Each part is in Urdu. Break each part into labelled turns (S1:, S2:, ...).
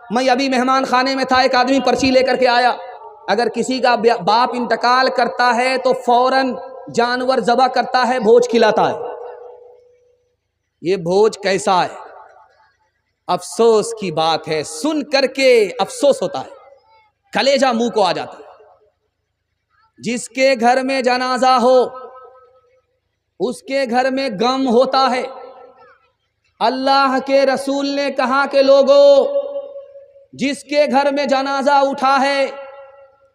S1: میں ابھی مہمان خانے میں تھا، ایک آدمی پرچی لے کر کے آیا، اگر کسی کا باپ انتقال کرتا ہے تو فوراً جانور ذبح کرتا ہے، بھوج کھلاتا ہے۔ یہ بھوج کیسا ہے؟ افسوس کی بات ہے، سن کر کے افسوس ہوتا ہے، کلیجہ منہ کو آ جاتا ہے۔ جس کے گھر میں جنازہ ہو اس کے گھر میں غم ہوتا ہے۔ اللہ کے رسول نے کہا کہ لوگوں، جس کے گھر میں جنازہ اٹھا ہے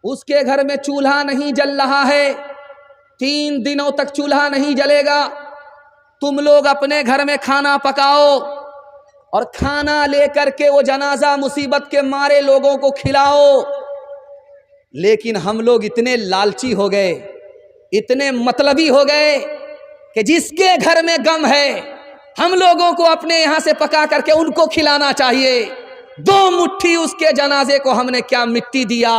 S1: اس کے گھر میں چولہا نہیں جل رہا ہے، 3 دنوں تک چولہا نہیں جلے گا، تم لوگ اپنے گھر میں کھانا پکاؤ اور کھانا لے کر کے وہ جنازہ مصیبت کے مارے لوگوں کو کھلاؤ۔ لیکن ہم لوگ اتنے لالچی ہو گئے، اتنے مطلبی ہو گئے کہ جس کے گھر میں غم ہے ہم لوگوں کو اپنے یہاں سے پکا کر کے ان کو کھلانا چاہیے۔ 2 مٹھی اس کے جنازے کو ہم نے کیا مٹی دیا،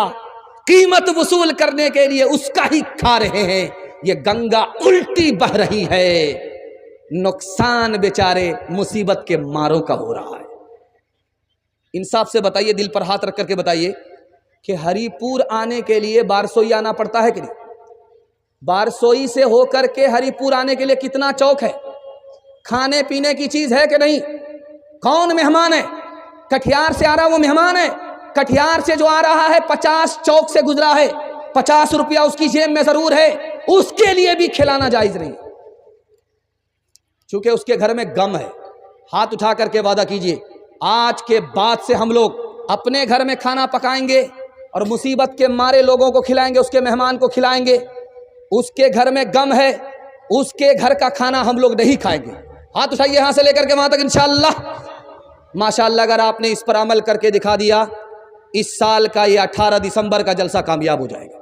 S1: قیمت وصول کرنے کے لیے اس کا ہی کھا رہے ہیں۔ یہ گنگا الٹی بہ رہی ہے، نقصان بیچارے مصیبت کے ماروں کا ہو رہا ہے۔ انصاف سے بتائیے، دل پر ہاتھ رکھ کر کے بتائیے کہ ہری پور آنے کے لیے بارسوئی آنا پڑتا ہے کہ نہیں؟ بارسوئی سے ہو کر کے ہری پور آنے کے لیے کتنا چوک ہے؟ کھانے پینے کی چیز ہے کہ نہیں؟ کون مہمان ہے؟ کٹھیار سے آ رہا وہ مہمان ہے۔ کٹھیار سے جو آ رہا ہے 50 چوک سے گزرا ہے، 50 روپیہ اس کی جیب میں ضرور ہے، اس کے لیے بھی کھلانا جائز نہیں، چونکہ اس کے گھر میں غم ہے۔ ہاتھ اٹھا کر کے وعدہ کیجئے، آج کے بعد سے ہم لوگ اپنے گھر میں کھانا پکائیں گے اور مصیبت کے مارے لوگوں کو کھلائیں گے، اس کے مہمان کو کھلائیں گے۔ اس کے گھر میں غم ہے، اس کے گھر کا کھانا ہم لوگ نہیں کھائیں گے۔ ہاتھ اٹھائیے یہاں سے لے کر کے وہاں تک انشاءاللہ۔ ماشاءاللہ اگر آپ نے اس پر عمل کر کے دکھا دیا، اس سال کا یہ 18 دسمبر کا جلسہ کامیاب ہو جائے گا۔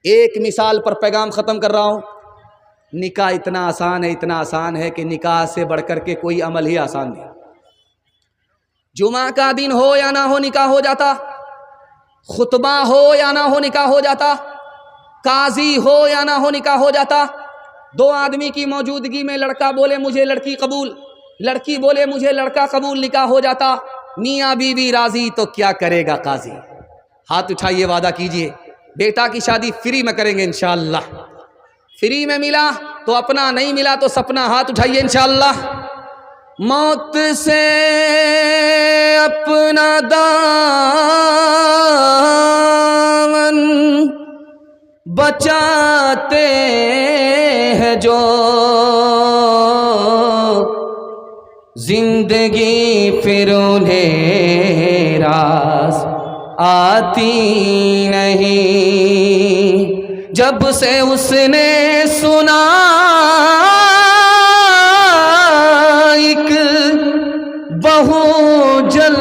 S1: ایک مثال پر پیغام ختم کر رہا ہوں، نکاح اتنا آسان ہے، اتنا آسان ہے کہ نکاح سے بڑھ کر کے کوئی عمل ہی آسان نہیں۔ جمعہ کا دن ہو یا نہ ہو نکاح ہو جاتا، خطبہ ہو یا نہ ہو نکاح ہو جاتا، قاضی ہو یا نہ ہو نکاح ہو جاتا۔ 2 آدمی کی موجودگی میں لڑکا بولے مجھے لڑکی قبول، لڑکی بولے مجھے لڑکا قبول، نکاح ہو جاتا۔ میاں بیوی راضی تو کیا کرے گا قاضی؟ ہاتھ اٹھائیے، وعدہ کیجئے بیٹا کی شادی فری میں کریں گے انشاءاللہ۔ فری میں ملا تو اپنا، نہیں ملا تو سپنا۔ ہاتھ اٹھائیے انشاءاللہ۔ موت سے اپنا دامن بچاتے ہیں جو، زندگی پھر انہیں راز آتی نہیں۔ جب سے اس نے سنا ایک بہو جل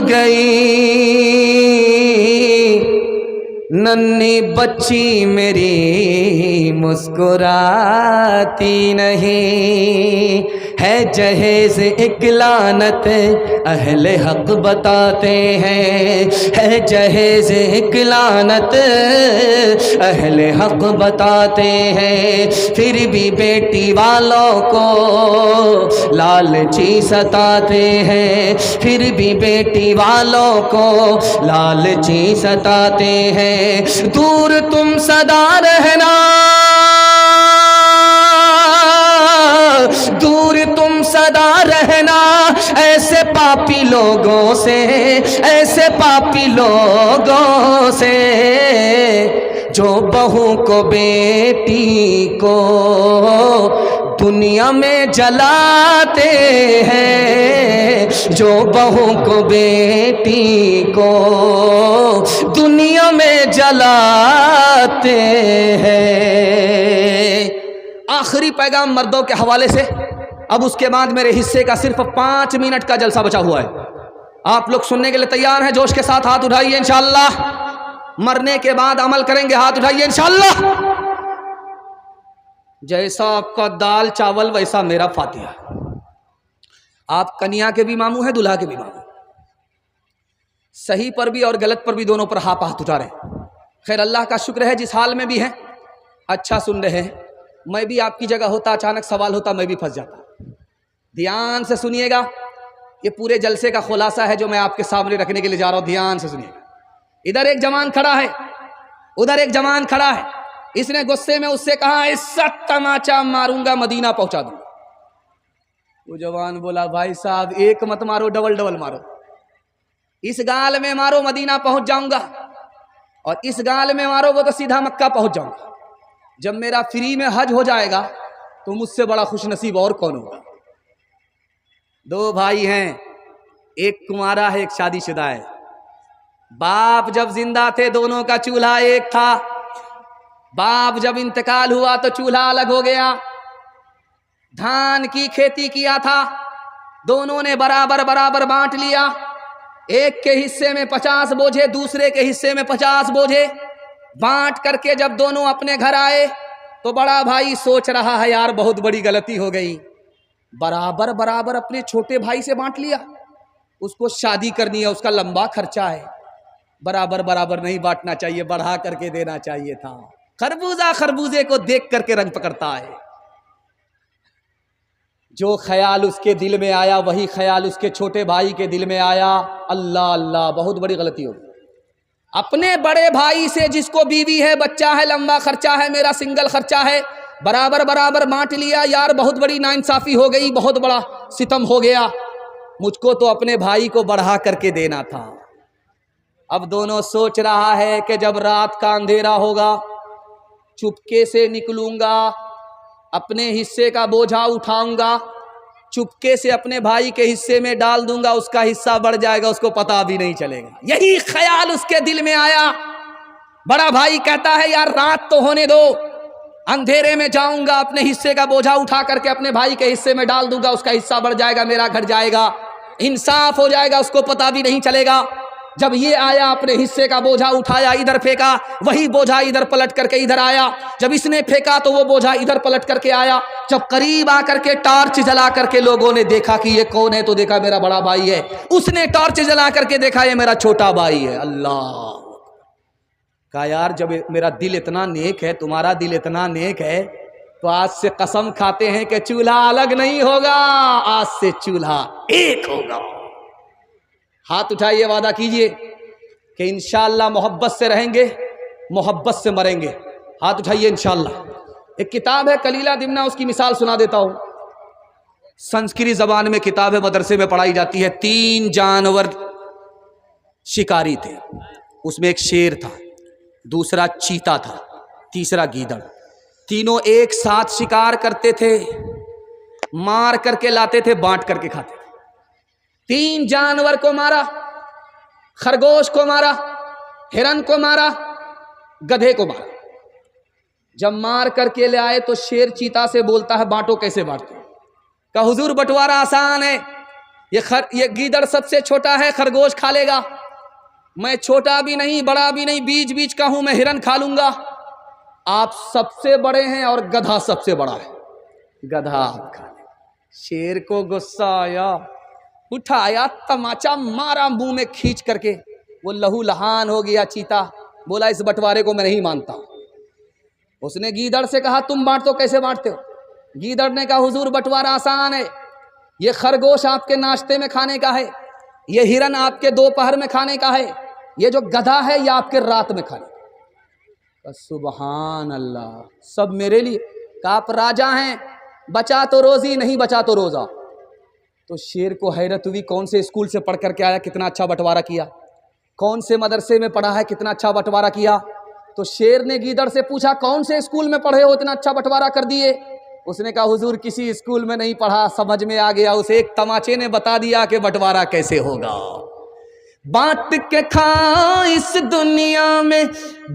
S1: گئی، ننھی بچی میری مسکراتی نہیں۔ ہے جہیز ایک لعنت اہل حق بتاتے ہیں، ہے جہیز ایک لعنت اہل حق بتاتے ہیں۔ پھر بھی بیٹی والوں کو لالچی ستاتے ہیں، پھر بھی بیٹی والوں کو لالچی ستاتے ہیں۔ دور تم سدا رہنا، دور تم سدا رہنا ایسے پاپی لوگوں سے، ایسے پاپی لوگوں سے جو بہو کو بیٹی کو دنیا میں جلاتے ہیں، جو بہو کو بیٹی کو دنیا میں جلاتے ہیں۔ آخری پیغام مردوں کے حوالے سے، اب اس کے بعد میرے حصے کا صرف 5 منٹ کا جلسہ بچا ہوا ہے۔ آپ لوگ سننے کے لیے تیار ہیں؟ جوش کے ساتھ ہاتھ اٹھائیے انشاءاللہ۔ مرنے کے بعد عمل کریں گے، ہاتھ اٹھائیے انشاءاللہ۔ جیسا آپ کا دال چاول ویسا میرا فاتحہ۔ آپ کنیا کے بھی ماموں ہیں، دلہا کے بھی ماموں، صحیح پر بھی اور غلط پر بھی، دونوں پر ہاتھ اٹھا رہے ہیں۔ خیر اللہ کا شکر ہے جس حال میں بھی ہیں اچھا سن رہے ہیں۔ میں بھی آپ کی جگہ ہوتا، اچانک سوال ہوتا میں بھی پھنس جاتا۔ دھیان سے سنیے گا، یہ پورے جلسے کا خلاصہ ہے جو میں آپ کے سامنے رکھنے کے لیے جا رہا ہوں، دھیان سے سنیے. ادھر ایک جوان کھڑا ہے، ادھر ایک جوان کھڑا ہے. اس نے غصے میں اس سے کہا اس سخت تماچا ماروں گا، مدینہ پہنچا دوں. وہ جوان بولا بھائی صاحب ایک مت مارو، ڈبل ڈبل مارو. اس گال میں مارو مدینہ پہنچ جاؤں گا، اور اس گال میں مارو وہ تو سیدھا مکہ پہنچ جاؤں گا. جب میرا فری میں حج ہو جائے گا تو مجھ سے بڑا خوش نصیب اور کون ہوگا. دو بھائی ہیں، ایک کنوارا ہے ایک شادی شدہ ہے. باپ جب زندہ تھے دونوں کا چولہا ایک تھا، باپ جب انتقال ہوا تو چولہا الگ ہو گیا. دھان کی کھیتی کیا تھا، دونوں نے برابر برابر بانٹ لیا. ایک کے حصے میں 50 بوجھے، دوسرے کے حصے میں 50 بوجھے. بانٹ کر کے جب دونوں اپنے گھر آئے تو بڑا بھائی سوچ رہا ہے یار بہت بڑی غلطی ہو گئی، برابر برابر اپنے چھوٹے بھائی سے بانٹ لیا. اس کو شادی کرنی ہے، اس کا لمبا خرچہ ہے، برابر برابر نہیں بانٹنا چاہیے، بڑھا کر کے دینا چاہیے تھا. خربوزہ خربوزے کو دیکھ کر کے رنگ پکڑتا ہے. جو خیال اس کے دل میں آیا وہی خیال اس کے چھوٹے بھائی کے دل میں آیا. اللہ اللہ، بہت بڑی غلطی ہوگی. اپنے بڑے بھائی سے جس کو بیوی ہے، بچہ ہے، لمبا خرچہ ہے، میرا سنگل خرچہ ہے، برابر برابر بانٹ لیا. یار بہت بڑی ناانصافی ہو گئی، بہت بڑا ستم ہو گیا، مجھ کو تو اپنے بھائی کو بڑھا کر کے دینا تھا. اب دونوں سوچ رہا ہے کہ جب رات کا اندھیرا ہوگا چپکے سے نکلوں گا، اپنے حصے کا بوجھا اٹھاؤں گا، چپکے سے اپنے بھائی کے حصے میں ڈال دوں گا، اس کا حصہ بڑھ جائے گا، اس کو پتہ بھی نہیں چلے گا. یہی خیال اس کے دل میں آیا. بڑا بھائی کہتا ہے یار رات تو ہونے دو، اندھیرے میں جاؤں گا، اپنے حصے کا بوجھا اٹھا کر کے اپنے بھائی کے حصے میں ڈال دوں گا، اس کا حصہ بڑھ جائے گا، میرا گھٹ جائے گا، انصاف ہو جائے گا، اس کو پتہ بھی نہیں چلے گا. جب یہ آیا اپنے حصے کا بوجھا اٹھایا، ادھر پھینکا، وہی بوجھا ادھر پلٹ کر کے ادھر آیا. جب اس نے پھینکا تو وہ بوجھا ادھر پلٹ کر کے آیا. جب قریب آ کر کے ٹارچ جلا کر کے لوگوں نے دیکھا کہ یہ کون ہے تو دیکھا میرا بڑا بھائی ہے. اس نے ٹارچ جلا کر کے دیکھا یہ میرا چھوٹا بھائی ہے. اللہ کہا یار جب میرا دل اتنا نیک ہے، تمہارا دل اتنا نیک ہے، تو آج سے قسم کھاتے ہیں کہ چولہا الگ نہیں ہوگا، آج سے چولہا ایک ہوگا. ہاتھ اٹھائیے، وعدہ کیجئے کہ انشاءاللہ محبت سے رہیں گے، محبت سے مریں گے. ہاتھ اٹھائیے انشاءاللہ. ایک کتاب ہے کلیلہ دمنہ، اس کی مثال سنا دیتا ہوں. سنسکرت زبان میں کتاب ہے، مدرسے میں پڑھائی جاتی ہے. 3 جانور شکاری تھے، اس میں ایک شیر تھا، دوسرا چیتا تھا، تیسرا گیدڑ. تینوں ایک ساتھ شکار کرتے تھے، مار کر کے لاتے تھے، بانٹ کر کے کھاتے تھے. 3 جانور کو مارا، خرگوش کو مارا، ہرن کو مارا، گدھے کو مارا. جب مار کر کے لے آئے تو شیر چیتا سے بولتا ہے بانٹو، کیسے بانٹتے؟ کہا حضور بٹوارا آسان ہے، یہ گیدڑ سب سے چھوٹا ہے، خرگوش کھا لے گا، میں چھوٹا بھی نہیں بڑا بھی نہیں، بیچ بیچ کا ہوں، میں ہرن کھا لوں گا. آپ سب سے بڑے ہیں اور گدھا سب سے بڑا ہے، گدھا آپ کھا لیں. شیر کو غصہ آیا، اٹھایا تماچا مارا منہ میں کھینچ کر کے، وہ لہو لہان ہو گیا. چیتا بولا اس بٹوارے کو میں نہیں مانتا. اس نے گیدڑ سے کہا تم بانٹ تو کیسے بانٹتے ہو؟ گیدڑ نے کہا حضور بٹوارا آسان ہے، یہ خرگوش آپ کے ناشتے میں کھانے کا ہے، یہ ہرن آپ کے دوپہر میں کھانے کا ہے، یہ جو گدھا ہے یہ آپ کے رات میں کھانے کا. سبحان اللہ، سب میرے لیے. کہ آپ راجا ہیں، بچا تو روزی، نہیں بچا تو روزہ. تو شیر کو حیرت ہوئی، کون سے اسکول سے پڑھ کر کے آیا، کتنا اچھا بٹوارا کیا، کون سے مدرسے میں پڑھا ہے، کتنا اچھا بٹوارا کیا. تو شیر نے گیدڑ سے پوچھا کون سے اسکول میں پڑھے ہو، اتنا اچھا بٹوارا کر دیے؟ اس نے کہا حضور کسی اسکول میں نہیں پڑھا، سمجھ میں آ گیا. اسے ایک تماچے نے بتا دیا کہ بٹوارا کیسے ہوگا. بانٹ کے کھا اس دنیا میں،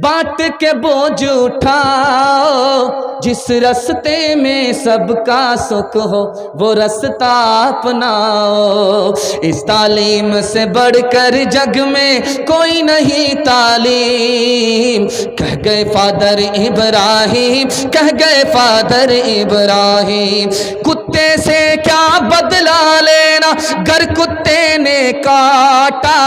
S1: بانٹ کے بوجھ اٹھاؤ، جس رستے میں سب کا سکھ ہو وہ رستہ اپناؤ. اس تعلیم سے بڑھ کر جگ میں کوئی نہیں تعلیم. کہہ گئے فادر ابراہیم، کہہ گئے فادر ابراہیم. کتے سے کیا بدلا لینا گر کتے نے کاٹا،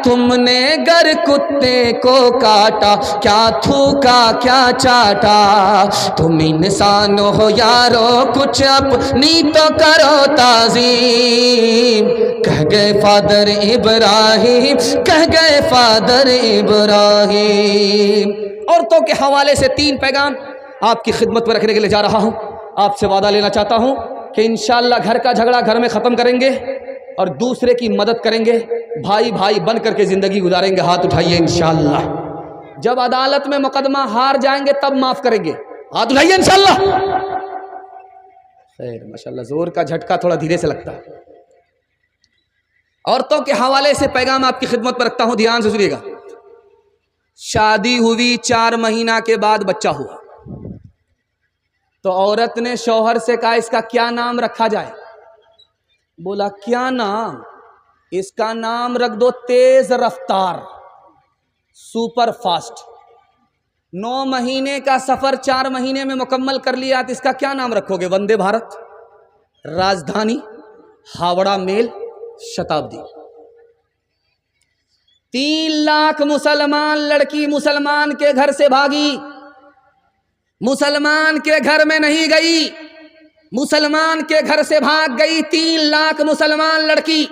S1: تم نے گر کتے کو کاٹا، کیا تھوکا کیا چاٹا. تو تم انسان ہو یارو کچھ اپنی تو کرو تعظیم، کہہ گئے فادر ابراہیم، کہہ گئے فادر ابراہیم۔ عورتوں کے حوالے سے 3 پیغام آپ کی خدمت میں رکھنے کے لیے جا رہا ہوں۔ آپ سے وعدہ لینا چاہتا ہوں کہ انشاءاللہ گھر کا جھگڑا گھر میں ختم کریں گے اور دوسرے کی مدد کریں گے، بھائی بھائی بن کر کے زندگی گزاریں گے۔ ہاتھ اٹھائیے انشاءاللہ۔ جب عدالت میں مقدمہ ہار جائیں گے تب معاف کریں گے، ہاتھ اٹھائیے انشاءاللہ۔ خیر ماشاءاللہ، زور کا جھٹکا تھوڑا دھیرے سے لگتا ہے۔ عورتوں کے حوالے سے پیغام آپ کی خدمت میں رکھتا ہوں، دھیان سے سنیے گا۔ شادی ہوئی 4 مہینہ کے بعد بچہ ہوا تو عورت نے شوہر سے کہا اس کا کیا نام رکھا جائے؟ بولا کیا نام؟ اس کا نام رکھ دو تیز رفتار، سپر فاسٹ۔ 9 مہینے کا سفر 4 مہینے میں مکمل کر لیا تو اس کا کیا نام رکھو گے؟ وندے بھارت، راجدھانی، ہاوڑا میل، شتابدی۔ 3 لاکھ مسلمان لڑکی مسلمان کے گھر سے بھاگی، مسلمان کے گھر میں نہیں گئی، مسلمان کے گھر سے بھاگ گئی 3 لاکھ مسلمان لڑکی۔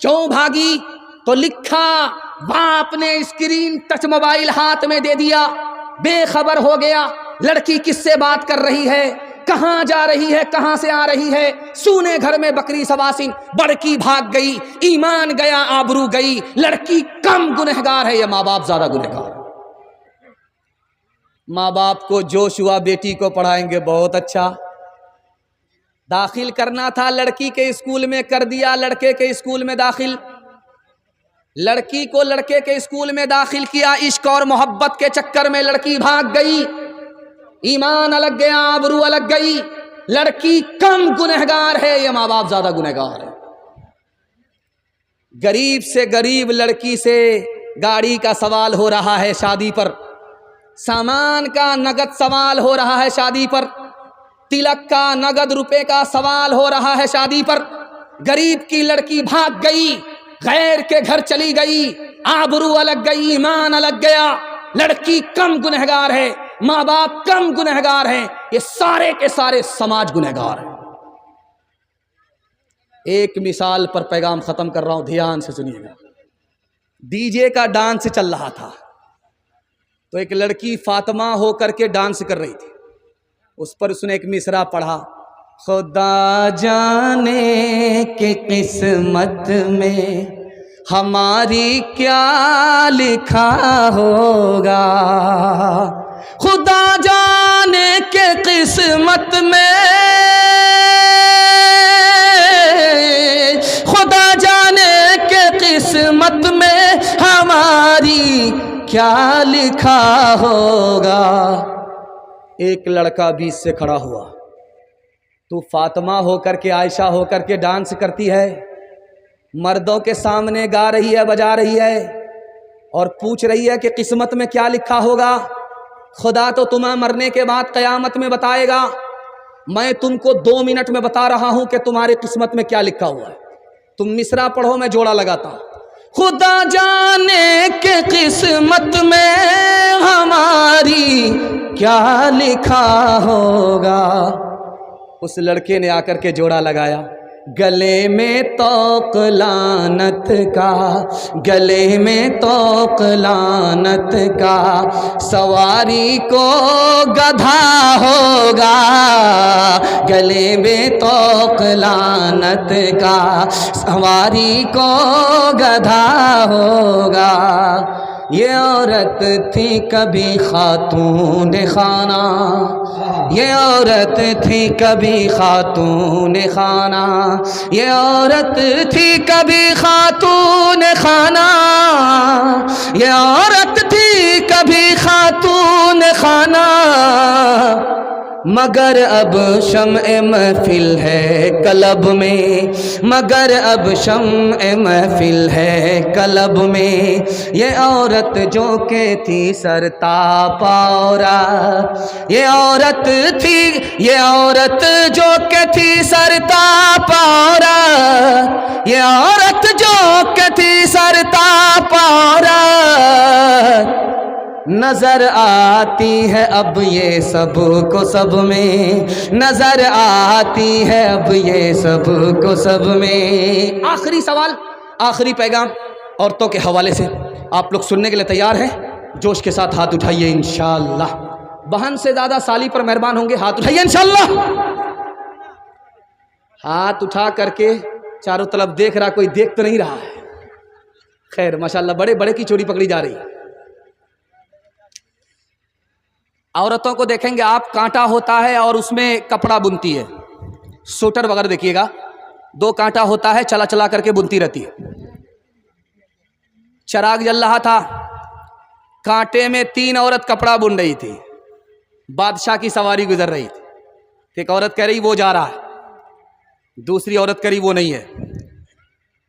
S1: کیوں بھاگی؟ تو لکھا باپ نے اسکرین ٹچ موبائل ہاتھ میں دے دیا، بے خبر ہو گیا لڑکی کس سے بات کر رہی ہے، کہاں جا رہی ہے، کہاں سے آ رہی ہے۔ سونے گھر میں بکری سواسن، بڑکی بھاگ گئی، ایمان گیا، آبرو گئی۔ لڑکی کم گنہگار ہے یا ماں باپ زیادہ گنہگار؟ ماں باپ کو جوش ہوا بیٹی کو پڑھائیں گے، بہت اچھا، داخل کرنا تھا لڑکی کے اسکول میں، کر دیا لڑکے کے اسکول میں داخل۔ لڑکی کو لڑکے کے اسکول میں داخل کیا، عشق اور محبت کے چکر میں لڑکی بھاگ گئی، ایمان الگ گیا، آبرو الگ گئی۔ لڑکی کم گنہگار ہے یا ماں باپ زیادہ گنہگار ہے؟ غریب سے غریب لڑکی سے گاڑی کا سوال ہو رہا ہے شادی پر، سامان کا نگد سوال ہو رہا ہے شادی پر، تلک کا نگد روپے کا سوال ہو رہا ہے شادی پر۔ غریب کی لڑکی بھاگ گئی، غیر کے گھر چلی گئی، آبرو الگ گئی، ایمان الگ گیا۔ لڑکی کم گنہگار ہے، ماں باپ کم گنہگار ہیں، یہ سارے کے سارے سماج گنہگار ہیں۔ ایک مثال پر پیغام ختم کر رہا ہوں، دھیان سے سنیے گا۔ ڈی جے کا ڈانس چل رہا تھا تو ایک لڑکی فاطمہ ہو کر کے ڈانس کر رہی تھی، اس پر اس نے ایک مصرع پڑھا، خدا جانے کہ قسمت میں ہماری کیا لکھا ہوگا، خدا جانے کہ قسمت میں، خدا جانے کہ قسمت میں ہماری کیا لکھا ہوگا۔ ایک لڑکا بیچ سے کھڑا ہوا، تو فاطمہ ہو کر کے، عائشہ ہو کر کے ڈانس کرتی ہے، مردوں کے سامنے گا رہی ہے، بجا رہی ہے، اور پوچھ رہی ہے کہ قسمت میں کیا لکھا ہوگا۔ خدا تو تمہیں مرنے کے بعد قیامت میں بتائے گا، میں تم کو 2 منٹ میں بتا رہا ہوں کہ تمہاری قسمت میں کیا لکھا ہوا ہے۔ تم مصرع پڑھو، میں جوڑا لگاتا ہوں۔ خدا جانے کہ قسمت میں ہماری کیا لکھا ہوگا۔ اس لڑکے نے آ کر کے جوڑا لگایا، گلے میں طوق لعنت کا، گلے میں طوق لعنت کا، سواری کو گدھا ہوگا، گلے میں طوق لعنت کا، سواری کو گدھا ہوگا۔ یہ عورت تھی کبھی خاتون خانہ، یہ عورت تھی کبھی خاتون خانہ، یہ عورت تھی کبھی خاتون خانہ، یہ عورت تھی کبھی خاتون خانہ، مگر اب شمع محفل ہے قلب میں، مگر اب شمع محفل ہے قلب میں، یہ عورت جو کہ تھی سرتاپ عورت، یہ عورت تھی، یہ عورت جو کہ تھی سرتاپ عورت، یہ عورت جو کہ تھی سرتاپ عورت، نظر آتی ہے اب یہ سب کو سب میں، نظر آتی ہے اب یہ سب کو سب میں۔ آخری سوال، آخری پیغام عورتوں کے حوالے سے آپ لوگ سننے کے لیے تیار ہیں؟ جوش کے ساتھ ہاتھ اٹھائیے انشاءاللہ۔ بہن سے زیادہ سالی پر مہربان ہوں گے، ہاتھ اٹھائیے انشاءاللہ۔ ہاتھ اٹھا کر کے چاروں طرف دیکھ رہا، کوئی دیکھ تو نہیں رہا ہے؟ خیر ماشاءاللہ، بڑے بڑے کی چوری پکڑی جا رہی ہے۔ عورتوں کو دیکھیں گے آپ، کانٹا ہوتا ہے اور اس میں کپڑا بنتی ہے، سوٹر وغیرہ دیکھیے گا، 2 کانٹا ہوتا ہے، چلا چلا کر کے بنتی رہتی ہے۔ چراغ جل رہا تھا، کانٹے میں 3 عورت کپڑا بن رہی تھی، بادشاہ کی سواری گزر رہی تھی۔ ایک عورت کہہ رہی وہ جا رہا ہے، دوسری عورت کہہ رہی وہ نہیں ہے،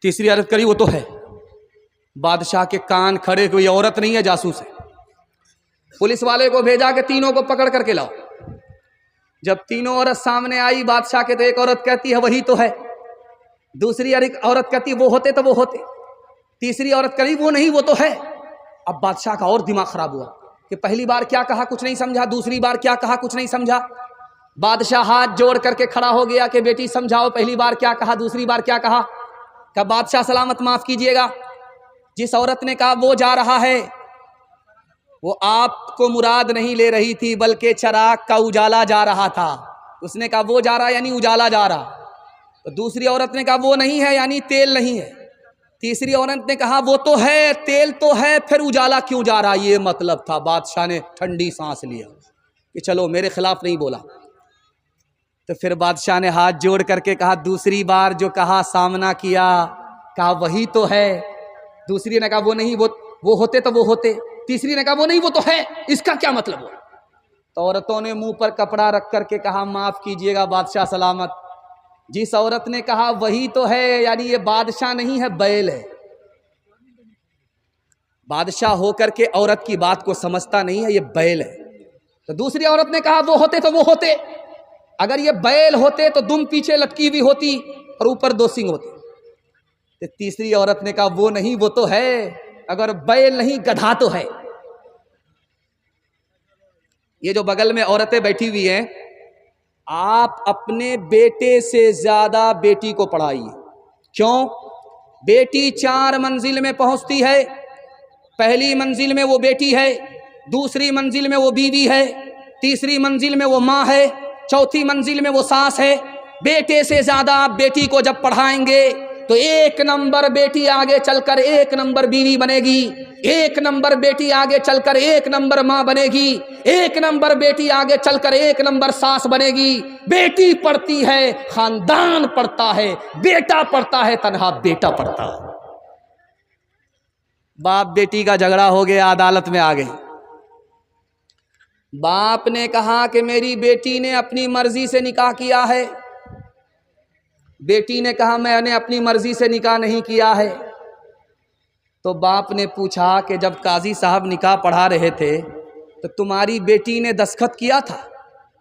S1: تیسری عورت کہہ رہی وہ تو ہے۔ بادشاہ کے کان کھڑے، کوئی عورت نہیں ہے، جاسوس ہے۔ پولیس والے کو بھیجا کہ تینوں کو پکڑ کر کے لاؤ۔ جب تینوں عورت سامنے آئی بادشاہ کے، تو ایک عورت کہتی ہے وہی تو ہے، دوسری عورت کہتی ہے وہ ہوتے تو وہ ہوتے، تیسری عورت کہتی وہ نہیں وہ تو ہے۔ اب بادشاہ کا اور دماغ خراب ہوا کہ پہلی بار کیا کہا کچھ نہیں سمجھا، دوسری بار کیا کہا کچھ نہیں سمجھا۔ بادشاہ ہاتھ جوڑ کر کے کھڑا ہو گیا کہ بیٹی سمجھاؤ، پہلی بار کیا کہا، دوسری بار کیا کہا؟ کہ بادشاہ سلامت معاف کیجئے گا، جس عورت نے کہا وہ جا رہا ہے، وہ آپ کو مراد نہیں لے رہی تھی بلکہ چراغ کا اجالا جا رہا تھا۔ اس نے کہا وہ جا رہا یعنی اجالا جا رہا۔ تو دوسری عورت نے کہا وہ نہیں ہے یعنی تیل نہیں ہے۔ تیسری عورت نے کہا وہ تو ہے، تیل تو ہے، پھر اجالا کیوں جا رہا؟ یہ مطلب تھا۔ بادشاہ نے ٹھنڈی سانس لیا کہ چلو میرے خلاف نہیں بولا۔ تو پھر بادشاہ نے ہاتھ جوڑ کر کے کہا دوسری بار جو کہا سامنا کیا، کہا وہی تو ہے۔ دوسری نے کہا وہ نہیں وہ ہوتے تو وہ ہوتے، تیسری نے کہا وہ نہیں وہ تو ہے، اس کا کیا مطلب ہوا؟ تو عورتوں نے منہ پر کپڑا رکھ کر کے کہا معاف کیجئے گا بادشاہ سلامت، جس عورت نے کہا وہی تو ہے یعنی یہ بادشاہ نہیں ہے، بیل ہے۔ بادشاہ ہو کر کے عورت کی بات کو سمجھتا نہیں ہے، یہ بیل ہے۔ تو دوسری عورت نے کہا وہ ہوتے تو وہ ہوتے، اگر یہ بیل ہوتے تو دم پیچھے لٹکی ہوئی ہوتی اور اوپر 2 سینگ ہوتے۔ تو تیسری عورت نے کہا وہ نہیں وہ تو ہے، اگر بیل نہیں گدھا تو ہے۔ یہ جو بغل میں عورتیں بیٹھی ہوئی ہیں، آپ اپنے بیٹے سے زیادہ بیٹی کو پڑھائیے۔ کیوں؟ بیٹی 4 منزل میں پہنچتی ہے، پہلی منزل میں وہ بیٹی ہے، دوسری منزل میں وہ بیوی ہے، تیسری منزل میں وہ ماں ہے، چوتھی منزل میں وہ ساس ہے۔ بیٹے سے زیادہ آپ بیٹی کو جب پڑھائیں گے تو 1 نمبر بیٹی آگے چل کر 1 نمبر بیوی بنے گی، 1 نمبر بیٹی آگے چل کر 1 نمبر ماں بنے گی، 1 نمبر بیٹی آگے چل کر 1 نمبر ساس بنے گی۔ بیٹی پڑھتی ہے خاندان پڑھتا ہے، بیٹا پڑھتا ہے تنہا بیٹا پڑھتا ہے۔ باپ بیٹی کا جھگڑا ہو گیا، عدالت میں آ گئی۔ باپ نے کہا کہ میری بیٹی نے اپنی مرضی سے نکاح کیا ہے، بیٹی نے کہا میں نے اپنی مرضی سے نکاح نہیں کیا ہے۔ تو باپ نے پوچھا کہ جب قاضی صاحب نکاح پڑھا رہے تھے تو تمہاری بیٹی نے دستخط کیا تھا؟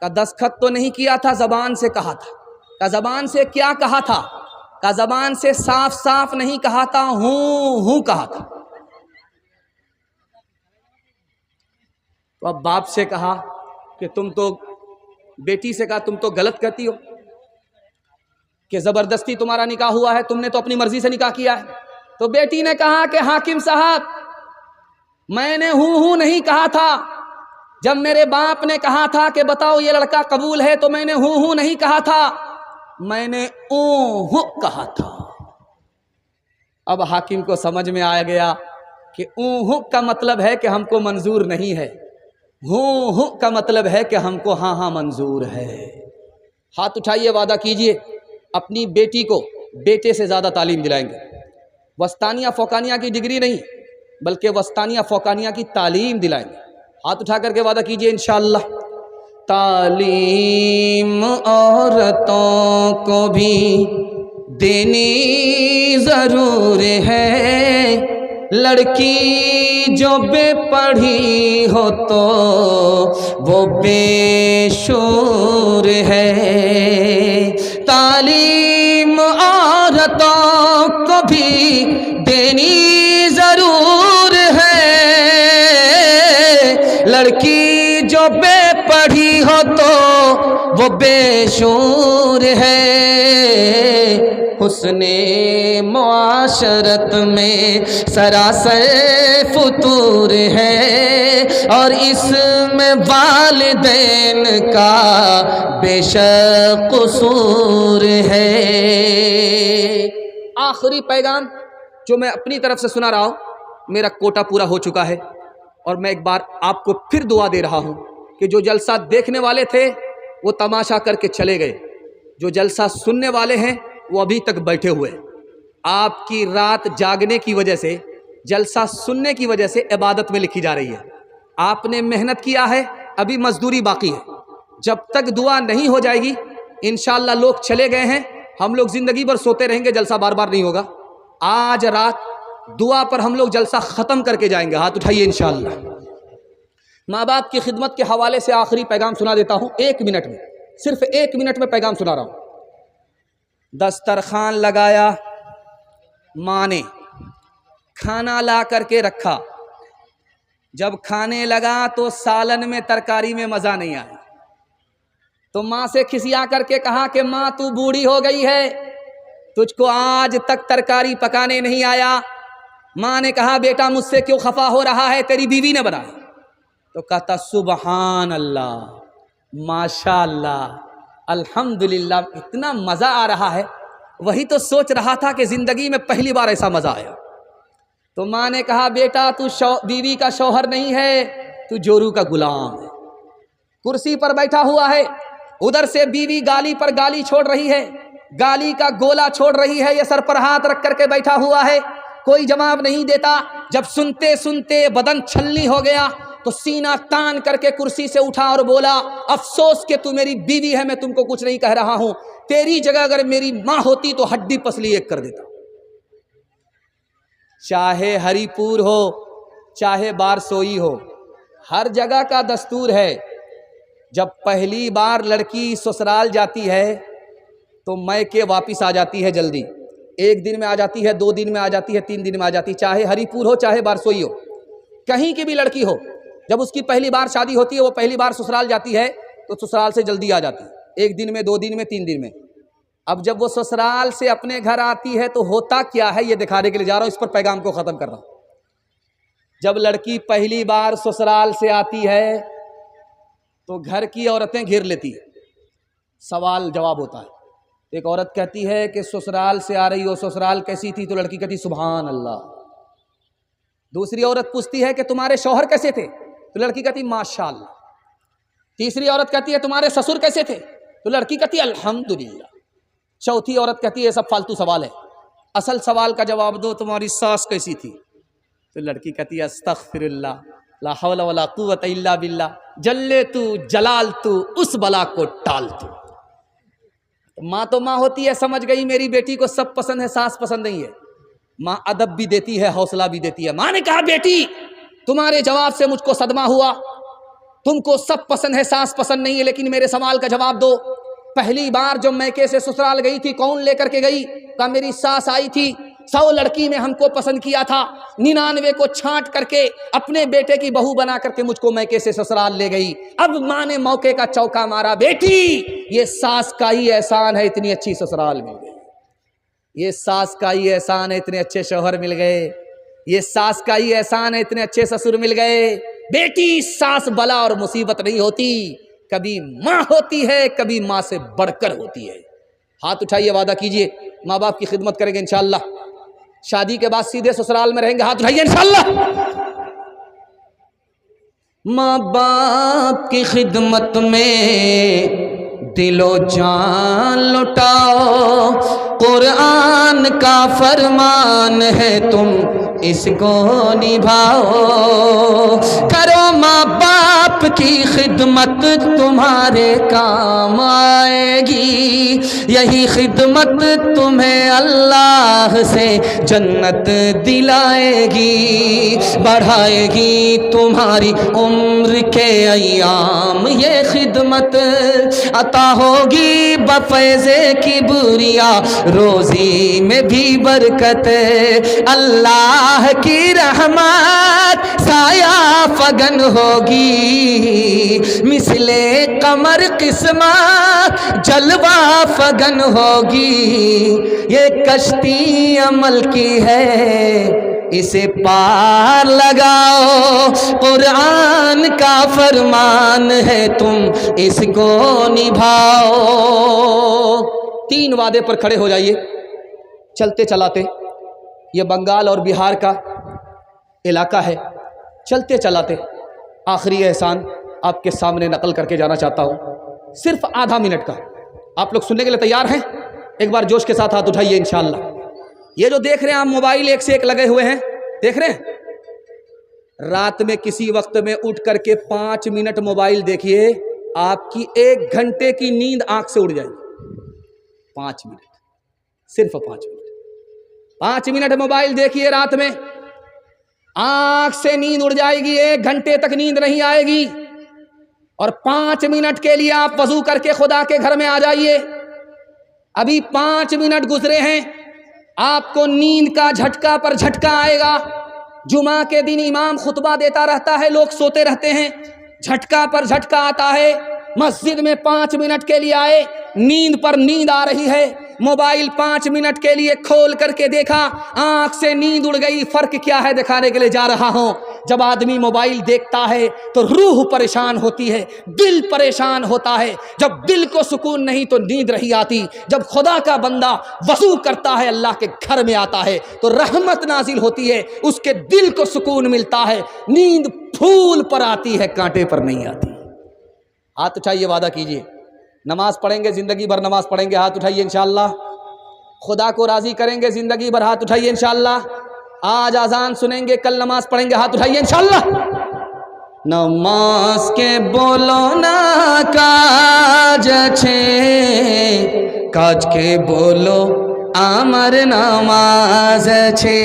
S1: کہا دستخط تو نہیں کیا تھا، زبان سے کہا تھا۔ کہا زبان سے کیا کہا تھا؟ کہا زبان سے صاف صاف نہیں کہا تھا، ہوں کہا تھا۔ تو اب باپ سے کہا کہ تم تو، بیٹی سے کہا تم تو غلط کہتی ہو کہ زبردستی تمہارا نکاح ہوا ہے، تم نے تو اپنی مرضی سے نکاح کیا ہے۔ تو بیٹی نے کہا کہ حاکم صاحب میں نے ہوں نہیں کہا تھا، جب میرے باپ نے کہا تھا کہ بتاؤ یہ لڑکا قبول ہے تو میں نے ہوں نہیں کہا تھا، میں نے اوہ کہا تھا۔ اب حاکم کو سمجھ میں آ گیا کہ اوہ کا مطلب ہے کہ ہم کو منظور نہیں ہے، ہوں کا مطلب ہے کہ ہم کو ہاں منظور ہے۔ ہاتھ اٹھائیے، وعدہ کیجئے اپنی بیٹی کو بیٹے سے زیادہ تعلیم دلائیں گے۔ وسطانیہ فوقانیہ کی ڈگری نہیں بلکہ وسطانیہ فوقانیہ کی تعلیم دلائیں گے۔ ہاتھ اٹھا کر کے وعدہ کیجئے انشاءاللہ۔ تعلیم عورتوں کو بھی دینی ضرور ہے، لڑکی جو بے پڑھی ہو تو وہ بے شعور ہے۔ تعلیم عورتوں کو بھی دینی ضرور ہے، لڑکی جو بے پڑھی ہو تو وہ بے شعور ہے، حسن معاشرت میں سراسر فتور ہے، اور اس میں والدین کا بے شک قصور ہے۔ آخری پیغام جو میں اپنی طرف سے سنا رہا ہوں، میرا کوٹا پورا ہو چکا ہے، اور میں ایک بار آپ کو پھر دعا دے رہا ہوں کہ جو جلسہ دیکھنے والے تھے وہ تماشا کر کے چلے گئے، جو جلسہ سننے والے ہیں وہ ابھی تک بیٹھے ہوئے۔ آپ کی رات جاگنے کی وجہ سے، جلسہ سننے کی وجہ سے عبادت میں لکھی جا رہی ہے۔ آپ نے محنت کیا ہے، ابھی مزدوری باقی ہے۔ جب تک دعا نہیں ہو جائے گی، انشاءاللہ لوگ چلے گئے ہیں، ہم لوگ زندگی بھر سوتے رہیں گے، جلسہ بار بار نہیں ہوگا۔ آج رات دعا پر ہم لوگ جلسہ ختم کر کے جائیں گے، ہاتھ اٹھائیے انشاءاللہ۔ ماں باپ کی خدمت کے حوالے سے آخری پیغام سنا دیتا ہوں، 1 منٹ میں، صرف 1 منٹ میں پیغام سنا رہا ہوں۔ دسترخوان لگایا، ماں نے کھانا لا کر کے رکھا، جب کھانے لگا تو سالن میں ترکاری میں مزہ نہیں آیا، تو ماں سے کھسیا کر کے کہا کہ ماں تو بوڑھی ہو گئی ہے، تجھ کو آج تک ترکاری پکانے نہیں آیا۔ ماں نے کہا بیٹا مجھ سے کیوں خفا ہو رہا ہے، تیری بیوی نے بنایا۔ تو کہتا سبحان اللہ، ماشاء اللہ، الحمدللہ، اتنا مزہ آ رہا ہے، وہی تو سوچ رہا تھا کہ زندگی میں پہلی بار ایسا مزہ آیا۔ تو ماں نے کہا بیٹا تو بیوی کا شوہر نہیں ہے، تو جورو کا غلام ہے۔ کرسی پر بیٹھا ہوا ہے، ادھر سے بیوی گالی پر گالی چھوڑ رہی ہے، گالی کا گولا چھوڑ رہی ہے، یہ سر پر ہاتھ رکھ کر کے بیٹھا ہوا ہے، کوئی جواب نہیں دیتا۔ جب سنتے سنتے بدن چھلنی ہو گیا تو سینہ تان کر کے کرسی سے اٹھا اور بولا افسوس کہ تو میری بیوی ہے، میں تم کو کچھ نہیں کہہ رہا ہوں، تیری جگہ اگر میری ماں ہوتی تو ہڈی پسلی ایک کر دیتا۔ چاہے ہری پور ہو چاہے بارسوئی ہو، ہر جگہ کا دستور ہے، جب پہلی بار لڑکی سسرال جاتی ہے تو میکے واپس آ جاتی ہے جلدی، 1 دن میں آ جاتی ہے، 2 دن میں آ جاتی ہے، 3 دن میں آ جاتی ہے، چاہے ہری پور ہو چاہے بارسوئی ہو، کہیں کی بھی لڑکی ہو، جب اس کی پہلی بار شادی ہوتی ہے، وہ پہلی بار سسرال جاتی ہے تو سسرال سے جلدی آ جاتی ہے، 1 دن میں، 2 دن میں، 3 دن میں۔ اب جب وہ سسرال سے اپنے گھر آتی ہے تو ہوتا کیا ہے، یہ دکھانے کے لیے جا رہا ہوں، اس پر پیغام کو ختم کر رہا ہوں۔ جب لڑکی پہلی بار سسرال سے آتی ہے تو گھر کی عورتیں گھیر لیتی ہیں، سوال جواب ہوتا ہے۔ ایک عورت کہتی ہے کہ سسرال سے آ رہی ہو، سسرال کیسی تھی؟ تو لڑکی کہتی سبحان اللہ۔ دوسری عورت پوچھتی ہے کہ تمہارے شوہر کیسے تھے؟ تو لڑکی کہتی ماشاء اللہ۔ تیسری عورت کہتی ہے تمہارے سسر کیسے تھے؟ تو لڑکی کہتی الحمدللہ۔ چوتھی عورت کہتی ہے یہ سب فالتو سوال ہے، اصل سوال کا جواب دو، تمہاری ساس کیسی تھی؟ تو لڑکی کہتی ہے استغفر اللہ، لا حول ولا قوت الا باللہ، جلے تو جلال تو، اس بلا کو ٹال تو۔ ماں تو ماں ہوتی ہے، سمجھ گئی میری بیٹی کو سب پسند ہے، ساس پسند نہیں ہے۔ ماں ادب بھی دیتی ہے، حوصلہ بھی دیتی ہے۔ ماں نے کہا بیٹی تمہارے جواب سے مجھ کو صدمہ ہوا، تم کو سب پسند ہے، ساس پسند نہیں ہے، لیکن میرے سوال کا جواب دو۔ پہلی بار جب میکے سے سسرال گئی تھی کون لے کر کے گئی؟ کہا میری ساس آئی تھی، 100 لڑکی نے ہم کو پسند کیا تھا، 99 کو چھانٹ کر کے اپنے بیٹے کی بہو بنا کر کے مجھ کو میکے سے سسرال لے گئی۔ اب ماں نے موقع کا چوکا مارا، بیٹی یہ ساس کا ہی احسان ہے، اتنی اچھی سسرال مل گئی، یہ ساس کا ہی احسان ہے، اتنے اچھے شوہر مل گئے، یہ ساس کا ہی احسان ہے، اتنے اچھے سسر مل گئے۔ بیٹی ساس بلا اور مصیبت نہیں ہوتی، کبھی ماں ہوتی ہے، کبھی ماں سے بڑھ کر ہوتی ہے۔ ہاتھ اٹھائیے، وعدہ کیجئے ماں باپ کی خدمت کریں گے انشاءاللہ، شادی کے بعد سیدھے سسرال میں رہیں گے، ہاتھ اٹھائیے انشاءاللہ۔ ماں باپ کی خدمت میں دل و جان لٹاؤ، قرآن کا فرمان ہے تم اس کو نبھاؤ، کرو ماں باپ کی خدمت تمہارے کام آئے گی، یہی خدمت تمہیں اللہ سے جنت دلائے گی، بڑھائے گی تمہاری عمر کے ایام، یہ خدمت عطا ہوگی بفیض کبریا، روزی میں بھی برکت، اللہ کی رحمت سایہ فگن ہوگی، مثلے قمر قسمت جلوہ فگن ہوگی، یہ کشتی عمل کی ہے اسے پار لگاؤ، قرآن کا فرمان ہے تم اس کو نبھاؤ۔ 3 وعدے پر کھڑے ہو جائیے چلتے چلاتے۔ یہ بنگال اور بہار کا علاقہ ہے، چلتے چلاتے آخری احسان آپ کے سامنے نقل کر کے جانا چاہتا ہوں، صرف آدھا منٹ کا۔ آپ لوگ سننے کے لیے تیار ہیں؟ ایک بار جوش کے ساتھ ہاتھ اٹھائیے انشاءاللہ۔ یہ جو دیکھ رہے ہیں آپ موبائل ایک سے ایک لگے ہوئے ہیں، دیکھ رہے ہیں؟ رات میں کسی وقت میں اٹھ کر کے 5 منٹ موبائل دیکھیے، آپ کی 1 گھنٹے کی نیند آنکھ سے اڑ جائے گی۔ 5 منٹ، صرف 5 منٹ، 5 منٹ موبائل دیکھیے رات میں، آنکھ سے نیند اڑ جائے گی، 1 گھنٹے تک نیند نہیں آئے گی۔ اور 5 منٹ کے لیے آپ وضو کر کے خدا کے گھر میں آ جائیے، ابھی 5 منٹ گزرے ہیں، آپ کو نیند کا جھٹکا پر جھٹکا آئے گا۔ جمعہ کے دن امام خطبہ دیتا رہتا ہے، لوگ سوتے رہتے ہیں، جھٹکا پر جھٹکا آتا ہے۔ مسجد میں 5 منٹ کے لیے آئے، نیند پر نیند آ رہی ہے، موبائل 5 منٹ کے لیے کھول کر کے دیکھا، آنکھ سے نیند اڑ گئی۔ فرق کیا ہے دکھانے کے لیے جا رہا ہوں۔ جب آدمی موبائل دیکھتا ہے تو روح پریشان ہوتی ہے، دل پریشان ہوتا ہے، جب دل کو سکون نہیں تو نیند نہیں آتی۔ جب خدا کا بندہ وضو کرتا ہے، اللہ کے گھر میں آتا ہے تو رحمت نازل ہوتی ہے، اس کے دل کو سکون ملتا ہے، نیند پھول پر آتی ہے، کانٹے پر نہیں آتی۔ ہاتھ اٹھائیے، وعدہ کیجئے نماز پڑھیں گے، زندگی بھر نماز پڑھیں گے، ہاتھ اٹھائیے انشاءاللہ۔ خدا کو راضی کریں گے زندگی بھر، ہاتھ اٹھائیے انشاءاللہ۔ آج اذان سنیں گے، کل نماز پڑھیں گے، ہاتھ اٹھائیے انشاءاللہ۔ نماز کے بولو نا کاج چھے، کاج کے بولو আমার নামাজ আছে,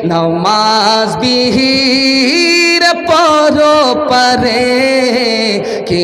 S1: নামাজ বিহির পরো পারে, কি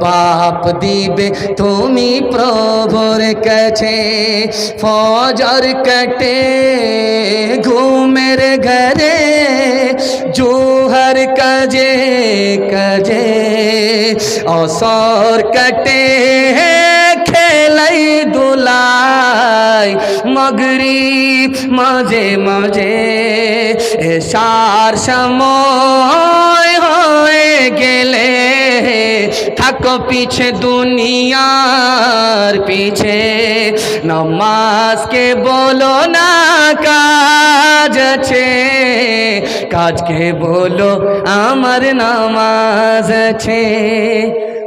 S1: বাপ দিবে তুমি প্রভুর কাছে। ফজর কাটে ঘুমের ঘরে, জোহর কাজে কাজে, অসর কাটে খেলাই দুলাই, মগরিব মাঝে মাঝে, এশার সময় হয়ে গেলে থাকো পিছে দুনিয়ার পিছে। নামাজকে বলো না কাজ আছে, কাজকে বলো আমার নামাজ আছে।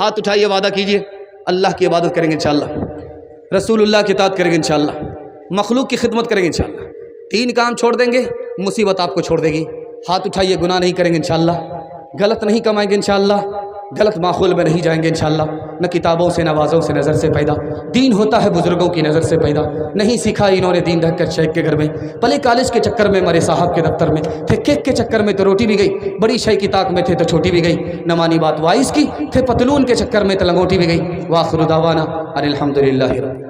S1: ہاتھ اٹھائیے، وعدہ کیجئے اللہ کی عبادت کریں گے انشاءاللہ، رسول اللہ کی اطاعت کریں گے انشاءاللہ، مخلوق کی خدمت کریں گے انشاءاللہ۔ 3 کام چھوڑ دیں گے، مصیبت آپ کو چھوڑ دے گی۔ ہاتھ اٹھائیے، گناہ نہیں کریں گے انشاءاللہ، غلط نہیں کمائیں گے انشاءاللہ، غلط ماحول میں نہیں جائیں گے انشاءاللہ، نہ کتابوں سے نوازوں سے نظر سے پیدا، دین ہوتا ہے بزرگوں کی نظر سے پیدا، نہیں سیکھا انہوں نے دین رکھ کر شیخ کے گھر میں، پلے کالج کے چکر میں مرے صاحب کے دفتر میں، تھے کیک کے چکر میں تو روٹی بھی گئی، بڑی شے کی طاق میں تھے تو چھوٹی بھی گئی، نہ مانی بات وائس کی، تھے پتلون کے چکر میں تو لنگوٹی بھی گئی۔ وآخر دعوانا ان الحمدللہ رب